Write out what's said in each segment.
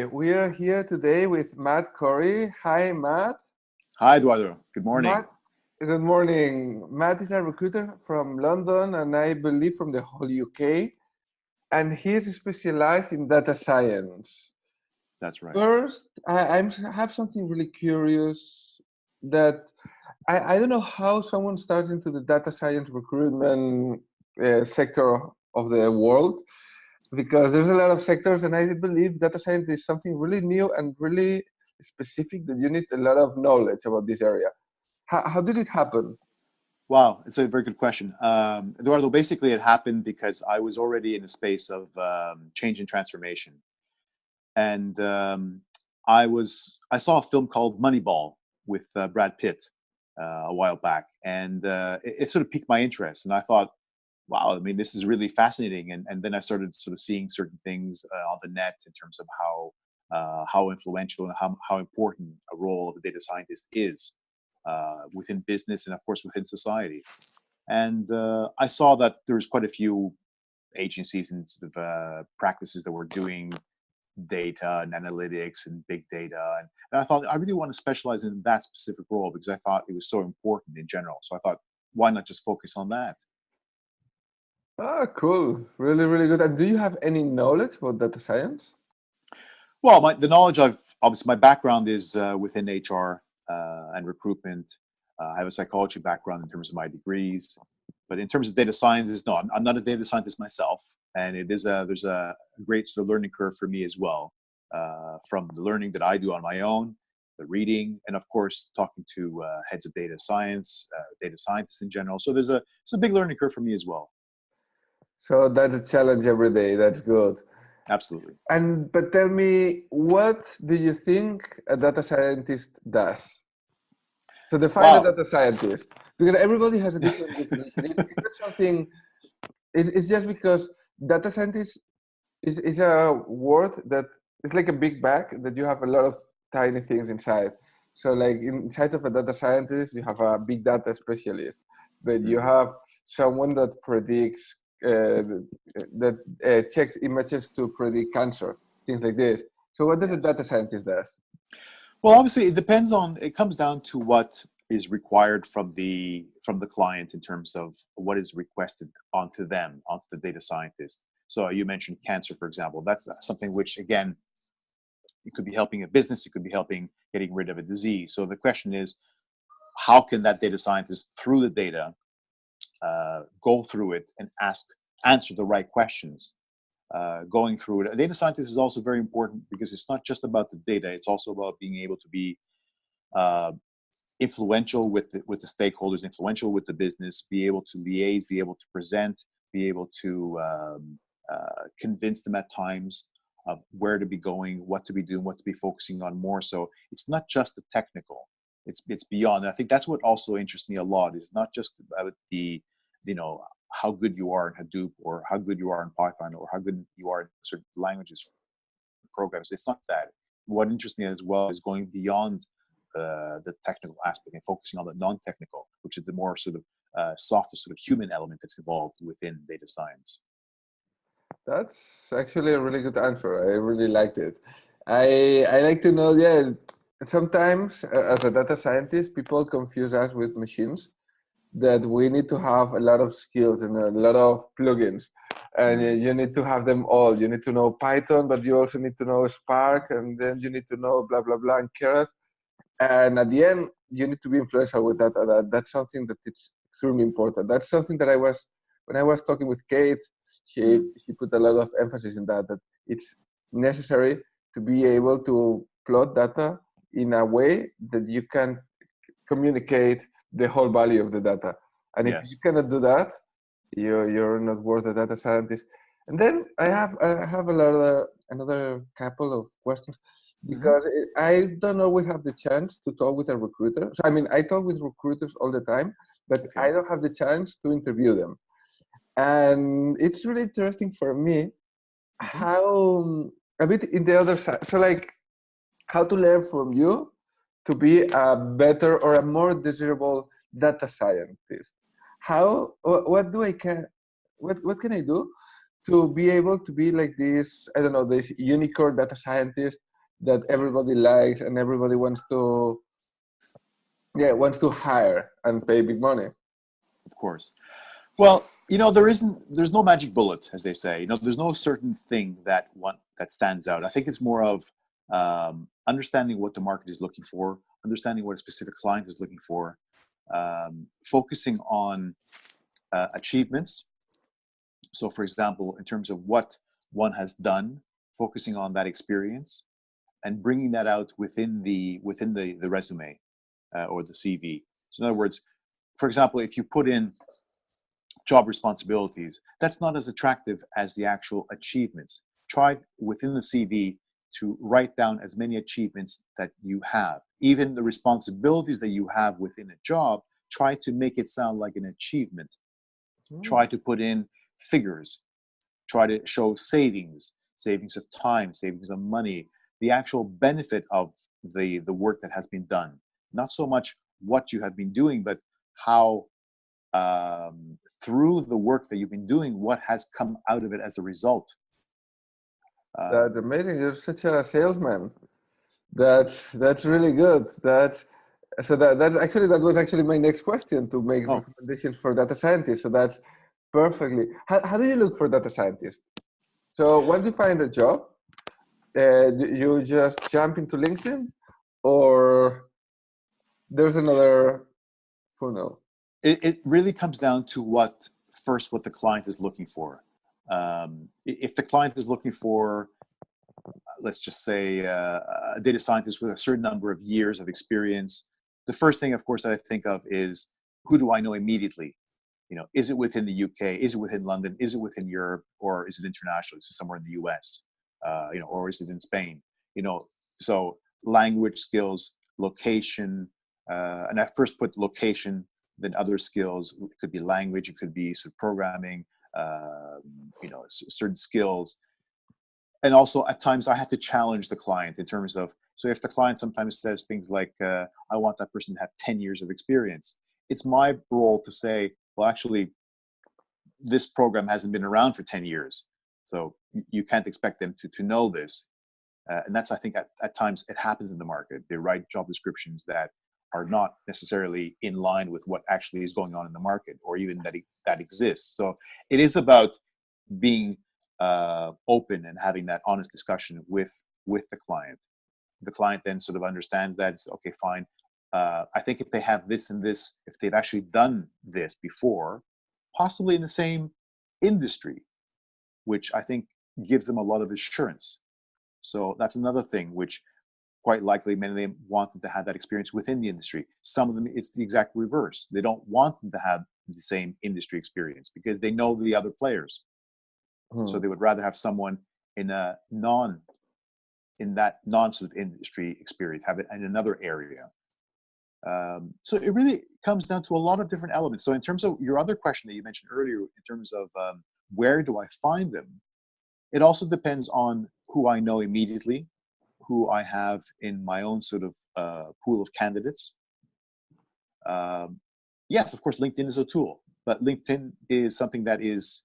We are here today with Matt Corey. Hi, Matt. Hi, Eduardo. Good morning. Matt, good morning. Matt is a recruiter from London and I believe from the whole UK, and he's specialized in data science. That's right. First, have something really curious that I don't know how someone starts into the data science recruitment sector of the world, because there's a lot of sectors, and I believe data science is something really new and really specific that you need a lot of knowledge about this area. How did it happen? Wow, it's a very good question. Eduardo, basically it happened because I was already in a space of change and transformation. And I saw a film called Moneyball with Brad Pitt a while back. And it sort of piqued my interest. And I thought, wow, I mean, this is really fascinating. And then I started sort of seeing certain things on the net in terms of how influential and how important a role of a data scientist is within business and, of course, within society. And I saw that there's quite a few agencies and sort of practices that were doing data and analytics and big data. And I thought, I really want to specialize in that specific role because I thought it was so important in general. So I thought, why not just focus on that? Ah, cool. Really, really good. And do you have any knowledge about data science? Well, the knowledge obviously my background is within HR and recruitment. I have a psychology background in terms of my degrees, but in terms of data science, no, I'm not a data scientist myself. And there's a great sort of learning curve for me as well, from the learning that I do on my own, the reading, and of course talking to heads of data science, data scientists in general. So it's a big learning curve for me as well. So that's a challenge every day. That's good. Absolutely. But tell me, what do you think a data scientist does? So define a Wow. data scientist, because everybody has a different definition. It's not something. It's just because data scientist is a word that it's like a big bag that you have a lot of tiny things inside. So like inside of a data scientist, you have a big data specialist, but you have someone that predicts, checks images to predict cancer, things like this. So what does a data scientist does? Well, obviously, it comes down to what is required from the client in terms of what is requested onto the data scientist. So you mentioned cancer, for example. That's something which, again, it could be helping a business, it could be helping getting rid of a disease. So the question is, how can that data scientist, through the data, go through it and answer the right questions? Going through it. A data scientist is also very important because it's not just about the data, it's also about being able to be influential with the stakeholders, influential with the business, be able to liaise, be able to present, be able to convince them at times of where to be going, what to be doing, what to be focusing on more. So it's not just the technical, it's beyond. And I think that's what also interests me a lot. It's not just about how good you are in Hadoop or how good you are in Python or how good you are in certain languages, programs. It's not that. What interests me as well is going beyond the technical aspect and focusing on the non-technical, which is the more sort of softer sort of human element that's involved within data science. That's actually a really good answer. I really liked it. I like to know, yeah, sometimes as a data scientist, people confuse us with machines, that we need to have a lot of skills and a lot of plugins. And you need to have them all. You need to know Python, but you also need to know Spark, and then you need to know blah, blah, blah, and Keras. And at the end, you need to be influential with that. That's something that it's extremely important. That's something that when I was talking with Kate, she put a lot of emphasis in that it's necessary to be able to plot data in a way that you can communicate the whole value of the data. And if you cannot do that, you're not worth a data scientist. And then I have another couple of questions, because I don't always have the chance to talk with a recruiter. So I mean, I talk with recruiters all the time, but I don't have the chance to interview them. And it's really interesting for me how a bit in the other side. So like how to learn from you to be a better or a more desirable data scientist. What can I do to be able to be like this, I don't know, this unicorn data scientist that everybody likes and everybody wants to, yeah, wants to hire and pay big money? Of course. Well, there's no magic bullet, as they say. There's no certain thing that stands out. I think it's more of understanding what the market is looking for, understanding what a specific client is looking for, focusing on achievements. So, for example, in terms of what one has done, focusing on that experience and bringing that out within the resume or the CV. So, in other words, for example, if you put in job responsibilities, that's not as attractive as the actual achievements. Try within the CV to write down as many achievements that you have. Even the responsibilities that you have within a job, try to make it sound like an achievement. Try to put in figures. Try to show savings of time, savings of money, the actual benefit of the work that has been done. Not so much what you have been doing, but how through the work that you've been doing, what has come out of it as a result. That's amazing. You're such a salesman. That's really good. That was actually my next question, to make recommendations for data scientists. So that's perfectly. How do you look for data scientists? So once you find a job, you just jump into LinkedIn, or there's another funnel? It really comes down to what the client is looking for. If the client is looking for, let's just say, a data scientist with a certain number of years of experience, the first thing, of course, that I think of is, who do I know immediately? Is it within the UK? Is it within London? Is it within Europe? Or is it international? Is it somewhere in the US? Or is it in Spain? So language skills, location, and I first put location, then other skills. It could be language, it could be sort of programming, certain skills. And also at times I have to challenge the client in terms of, so if the client sometimes says things like, I want that person to have 10 years of experience, it's my role to say, well, actually, this program hasn't been around for 10 years. So you can't expect them to know this. And that's, I think, at times it happens in the market. They write job descriptions that are not necessarily in line with what actually is going on in the market, or even that exists. So it is about being open and having that honest discussion with the client. The client then sort of understands that, it's okay, fine. I think if they have this and this, if they've actually done this before, possibly in the same industry, which I think gives them a lot of assurance. So that's another thing which quite likely many of them want them to have that experience within the industry. Some of them, it's the exact reverse. They don't want them to have the same industry experience because they know the other players. So they would rather have someone in that non sort of industry experience, have it in another area. So it really comes down to a lot of different elements. So in terms of your other question that you mentioned earlier, in terms of where do I find them, it also depends on who I know immediately, who I have in my own sort of pool of candidates. Yes, of course, LinkedIn is a tool, but LinkedIn is something that is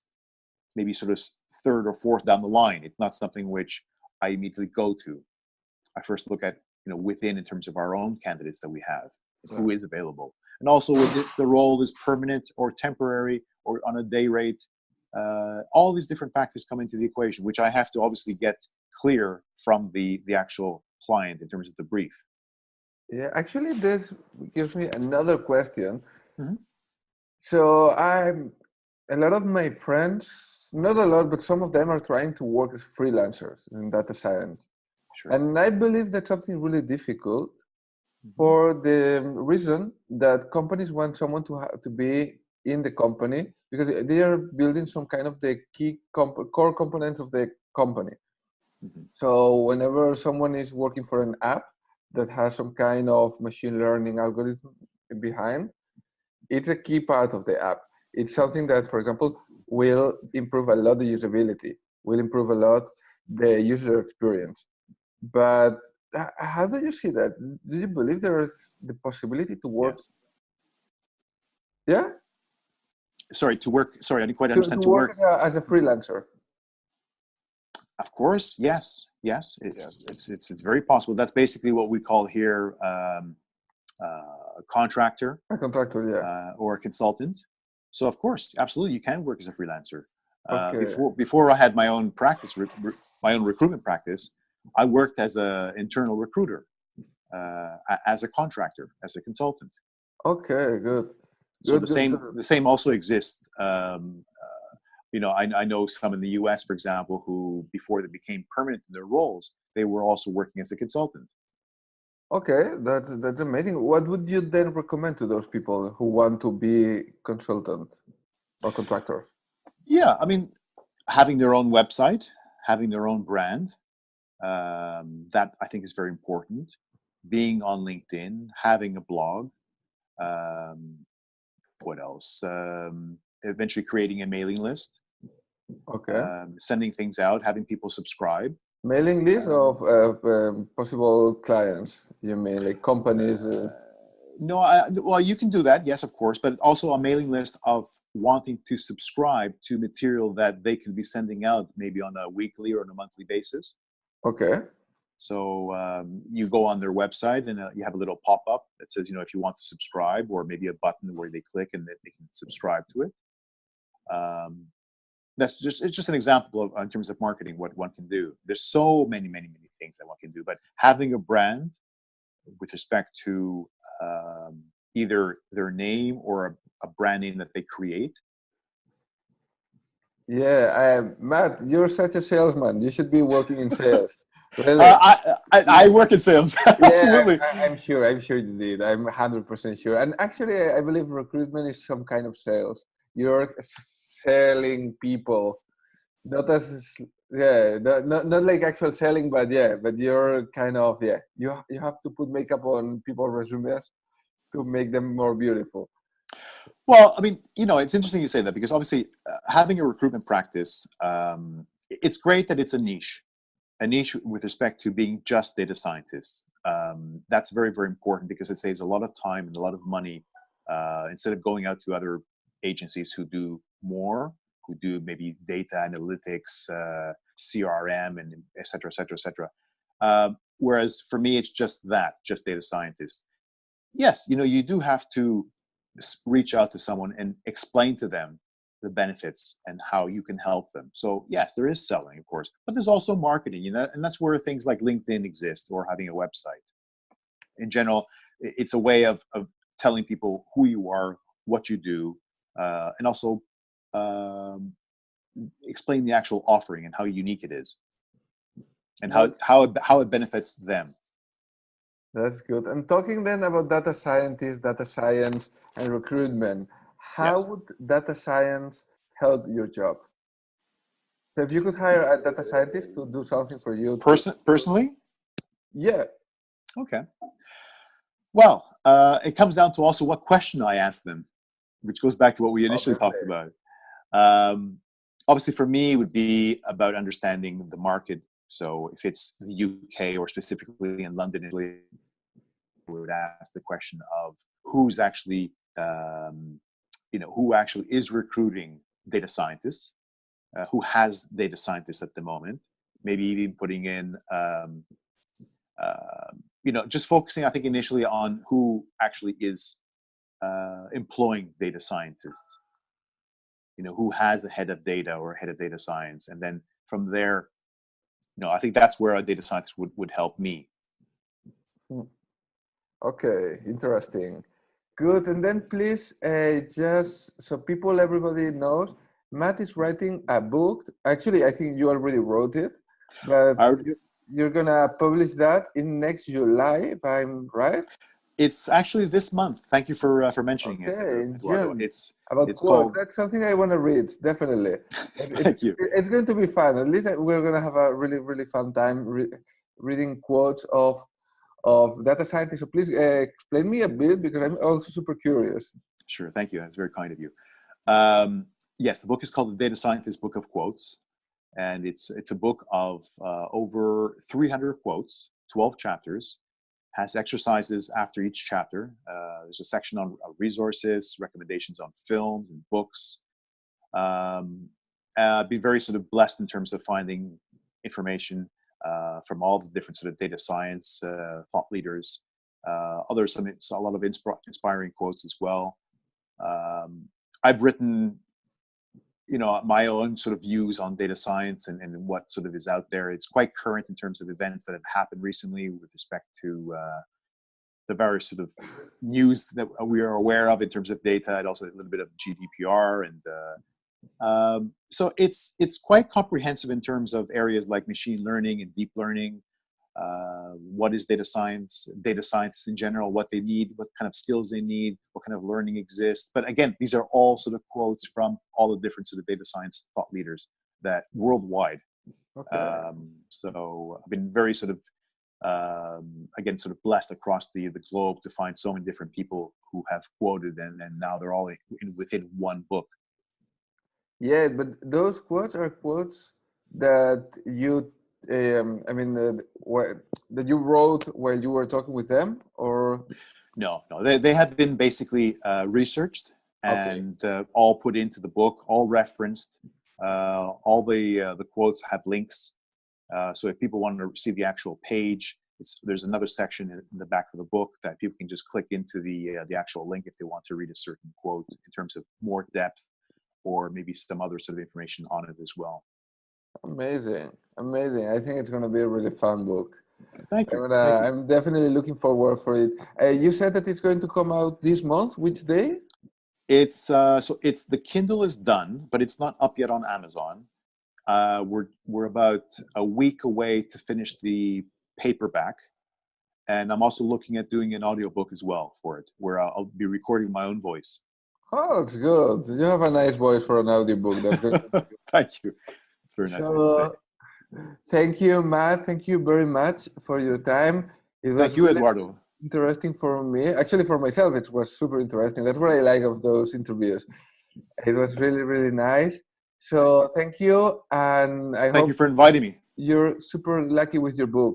maybe sort of third or fourth down the line. It's not something which I immediately go to. I first look at, within, in terms of our own candidates that we have, who is available. And also if the role is permanent or temporary or on a day rate, all these different factors come into the equation, which I have to obviously get clear from the actual client in terms of the brief. Yeah, actually, this gives me another question. Mm-hmm. So a lot of my friends, not a lot, but some of them are trying to work as freelancers in data science. Sure. And I believe that's something really difficult for the reason that companies want someone to be in the company because they are building some kind of the key core components of the company. So whenever someone is working for an app that has some kind of machine learning algorithm behind, it's a key part of the app. It's something that, for example, will improve a lot the usability, will improve a lot the user experience. But how do you see that? Do you believe there is the possibility to work? Yes. Yeah? Sorry, to work. Sorry, I didn't quite understand. To work as a freelancer. Of course, yes, yes. It's very possible. That's basically what we call here a contractor A contractor, yeah. or a consultant. So of course, absolutely, you can work as a freelancer. Okay. Before I had my own practice, my own recruitment practice, I worked as an internal recruiter, as a contractor, as a consultant. Okay, good. So Good, good, good. the same also exists. I know some in the U.S., for example, who before they became permanent in their roles, they were also working as a consultant. Okay, that's amazing. What would you then recommend to those people who want to be consultant or contractor? Yeah, I mean, having their own website, having their own brand, that I think is very important. Being on LinkedIn, having a blog. Um, what else? Eventually creating a mailing list, Okay. sending things out, having people subscribe. Mailing list of possible clients, you mean like companies? No, well, you can do that, yes, of course, but also a mailing list of wanting to subscribe to material that they can be sending out maybe on a weekly or on a monthly basis. Okay. So you go on their website and you have a little pop-up that says, if you want to subscribe, or maybe a button where they click and they can subscribe to it. It's just an example of, in terms of marketing, what one can do. There's so many things that one can do, but having a brand with respect to either their name or a brand name that they create. Yeah, Matt, you're such a salesman. You should be working in sales. Really? I work in sales. Yeah, Absolutely. I'm sure. I'm sure you did. I'm 100% sure. And actually, I believe recruitment is some kind of sales. You're selling people, not as yeah, not like actual selling, but yeah, but you're kind of yeah. You have to put makeup on people's resumes to make them more beautiful. Well, I mean, it's interesting you say that, because obviously having a recruitment practice, it's great that it's a niche with respect to being just data scientists. That's very, very important, because it saves a lot of time and a lot of money, instead of going out to other agencies who do more, who do maybe data analytics, CRM, and et cetera, et cetera, et cetera. Whereas for me, it's just data scientists. Yes, you do have to reach out to someone and explain to them the benefits and how you can help them. So yes, there is selling, of course, but there's also marketing, and that's where things like LinkedIn exist, or having a website. In general, it's a way of telling people who you are, what you do, and also um, explain the actual offering and how unique it is, and That's how it benefits them. that's good. And talking then about data scientists, data science, and recruitment, how Yes. would data science help your job? So if you could hire a data scientist to do something for you to, Personally, yeah, okay. Well, it comes down to also what question I ask them, which goes back to what we initially obviously. talked about. Um, Obviously, for me, it would be about understanding the market. So if it's the UK, or specifically in London, Italy, we would ask the question of who's actually, who actually is recruiting data scientists, who has data scientists at the moment, maybe even putting in, just focusing, I think, initially on who actually is employing data scientists, who has a head of data or a head of data science. And then from there, I think that's where a data scientist would help me. Hmm. Okay, interesting. Good. And then please, just so people, everybody knows, Matt is writing a book. Actually, I think you already wrote it, but I, you're gonna publish that in next July, if I'm right. it's actually this month. Thank you for mentioning it, Okay, in Eduardo. June. It's About it's quotes. called. That's something I want to read, definitely. Thank you. It's going to be fun. At least we're going to have a really, really fun time reading quotes of data scientists. So please explain me a bit, because I'm also super curious. Sure. Thank you. That's very kind of you. Yes, the book is called The Data Scientist Book of Quotes, and it's a book of over 300 quotes, 12 chapters. Has exercises after each chapter. There's a section on resources, recommendations on films and books. I've been very sort of blessed in terms of finding information from all the different sort of data science thought leaders. Others, a lot of inspiring quotes as well. I've written, my own sort of views on data science and what sort of is out there. It's quite current in terms of events that have happened recently with respect to the various sort of news that we are aware of in terms of data, and also a little bit of GDPR, and so it's quite comprehensive in terms of areas like machine learning and deep learning. What is data science in general, what they need, what kind of skills they need, what kind of learning exists. But again, these are all sort of quotes from all the different sort of data science thought leaders that worldwide. Okay. So I've been very sort of, again, sort of blessed across the globe to find so many different people who have quoted, and now they're all within one book. Yeah, but those quotes are quotes that you, that you wrote while you were talking with them, or? No, they have been basically researched Okay. and all put into the book, all referenced. All the quotes have links, so if people want to see the actual page, there's another section in the back of the book that people can just click into the actual link if they want to read a certain quote in terms of more depth, or maybe some other sort of information on it as well. Amazing, amazing. I think it's going to be a really fun book. Thank you. Thank you. I'm definitely looking forward for it. You said that it's going to come out this month. Which day? It's the Kindle is done, but it's not up yet on Amazon. We're about a week away to finish the paperback, and I'm also looking at doing an audiobook as well for it, where I'll be recording my own voice. Oh, that's good. You have a nice voice for an audiobook. That's going to be good. Thank you. It's very nice of you to say. So, thank you, Matt. Thank you very much for your time. It was Thank you, really Eduardo. interesting for me. Actually, for myself, it was super interesting. That's what I like of those interviews. It was really, really nice. So, thank you. And I Thank you hope for inviting me. you're super lucky with your book.